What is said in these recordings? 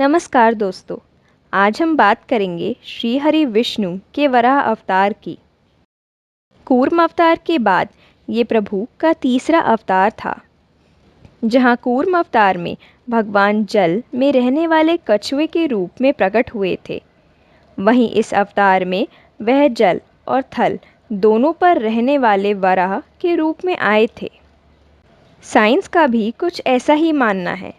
नमस्कार दोस्तों, आज हम बात करेंगे श्री हरि विष्णु के वराह अवतार की। कूर्म अवतार के बाद ये प्रभु का तीसरा अवतार था। जहाँ कूर्म अवतार में भगवान जल में रहने वाले कछुए के रूप में प्रकट हुए थे, वहीं इस अवतार में वह जल और थल दोनों पर रहने वाले वराह के रूप में आए थे। साइंस का भी कुछ ऐसा ही मानना है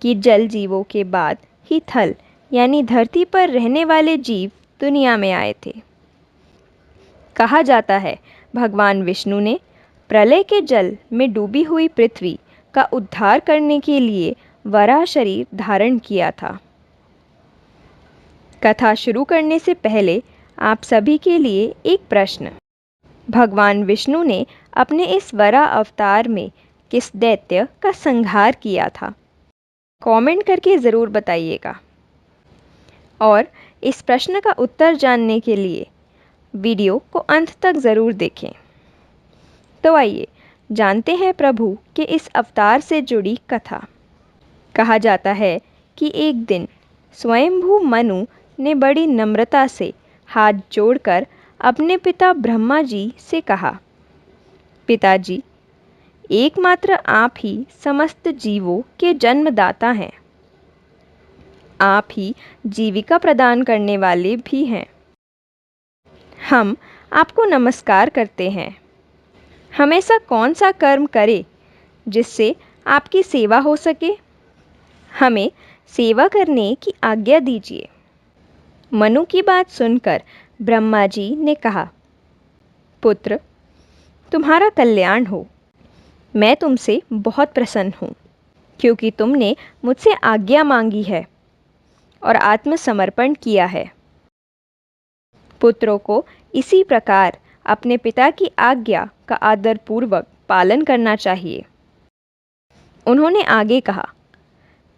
कि जल जीवों के बाद ही थल यानी धरती पर रहने वाले जीव दुनिया में आए थे। कहा जाता है भगवान विष्णु ने प्रलय के जल में डूबी हुई पृथ्वी का उद्धार करने के लिए वराह शरीर धारण किया था। कथा शुरू करने से पहले आप सभी के लिए एक प्रश्न। भगवान विष्णु ने अपने इस वराह अवतार में किस दैत्य का संहार किया था? कमेंट करके ज़रूर बताइएगा। और इस प्रश्न का उत्तर जानने के लिए वीडियो को अंत तक ज़रूर देखें। तो आइए जानते हैं प्रभु के इस अवतार से जुड़ी कथा। कहा जाता है कि एक दिन स्वयंभू मनु ने बड़ी नम्रता से हाथ जोड़कर अपने पिता ब्रह्मा जी से कहा, पिताजी, एकमात्र आप ही समस्त जीवों के जन्मदाता हैं। आप ही जीविका प्रदान करने वाले भी हैं। हम आपको नमस्कार करते हैं। हम ऐसा कौन सा कर्म करें जिससे आपकी सेवा हो सके? हमें सेवा करने की आज्ञा दीजिए। मनु की बात सुनकर ब्रह्मा जी ने कहा, पुत्र, तुम्हारा कल्याण हो। मैं तुमसे बहुत प्रसन्न हूँ क्योंकि तुमने मुझसे आज्ञा मांगी है और आत्मसमर्पण किया है। पुत्रों को इसी प्रकार अपने पिता की आज्ञा का आदरपूर्वक पालन करना चाहिए। उन्होंने आगे कहा,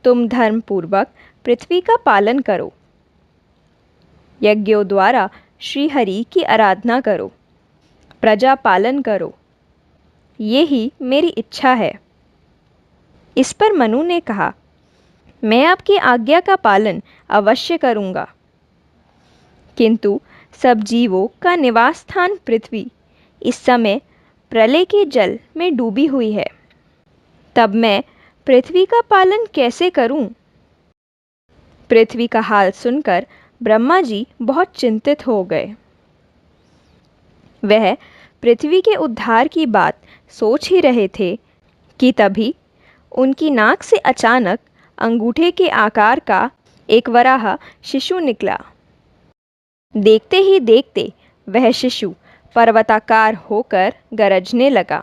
तुम धर्मपूर्वक पृथ्वी का पालन करो, यज्ञों द्वारा श्री हरि की आराधना करो, प्रजा पालन करो, ये ही मेरी इच्छा है। इस पर मनु ने कहा, मैं आपकी आज्ञा का पालन अवश्य करूंगा, किंतु सब जीवों का निवास स्थान पृथ्वी इस समय प्रलय के जल में डूबी हुई है। तब मैं पृथ्वी का पालन कैसे करूं? पृथ्वी का हाल सुनकर ब्रह्मा जी बहुत चिंतित हो गए। वह पृथ्वी के उद्धार की बात सोच ही रहे थे कि तभी उनकी नाक से अचानक अंगूठे के आकार का एक वराह शिशु निकला। देखते ही देखते वह शिशु पर्वताकार होकर गरजने लगा।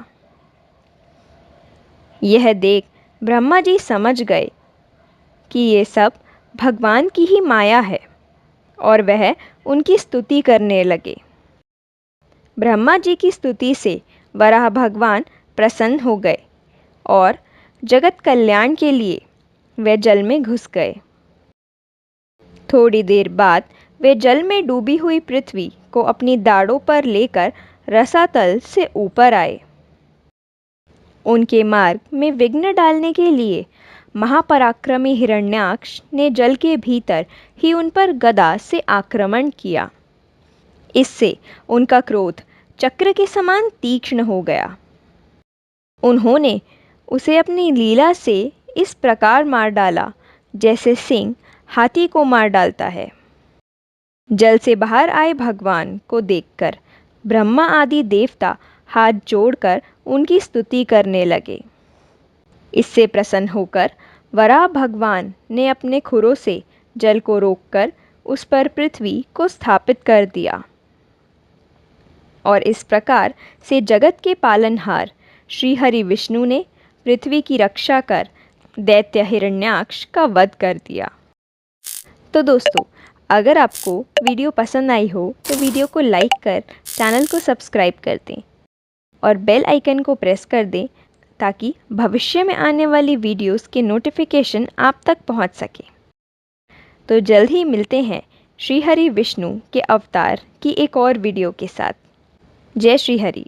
यह देख ब्रह्मा जी समझ गए कि ये सब भगवान की ही माया है और वह उनकी स्तुति करने लगे। ब्रह्मा जी की स्तुति से वराह भगवान प्रसन्न हो गए और जगत कल्याण के लिए वे जल में घुस गए। थोड़ी देर बाद वे जल में डूबी हुई पृथ्वी को अपनी दाढ़ों पर लेकर रसातल से ऊपर आए। उनके मार्ग में विघ्न डालने के लिए महापराक्रमी हिरण्याक्ष ने जल के भीतर ही उन पर गदा से आक्रमण किया। इससे उनका क्रोध चक्र के समान तीक्ष्ण हो गया। उन्होंने उसे अपनी लीला से इस प्रकार मार डाला जैसे सिंह हाथी को मार डालता है। जल से बाहर आए भगवान को देखकर ब्रह्मा आदि देवता हाथ जोड़कर उनकी स्तुति करने लगे। इससे प्रसन्न होकर वराह भगवान ने अपने खुरों से जल को रोककर उस पर पृथ्वी को स्थापित कर दिया और इस प्रकार से जगत के पालनहार श्री हरि विष्णु ने पृथ्वी की रक्षा कर दैत्य हिरण्याक्ष का वध कर दिया। तो दोस्तों, अगर आपको वीडियो पसंद आई हो तो वीडियो को लाइक कर चैनल को सब्सक्राइब कर दें और बेल आइकन को प्रेस कर दें ताकि भविष्य में आने वाली वीडियोस के नोटिफिकेशन आप तक पहुंच सके। तो जल्द ही मिलते हैं श्री हरि विष्णु के अवतार की एक और वीडियो के साथ। जय श्री हरि।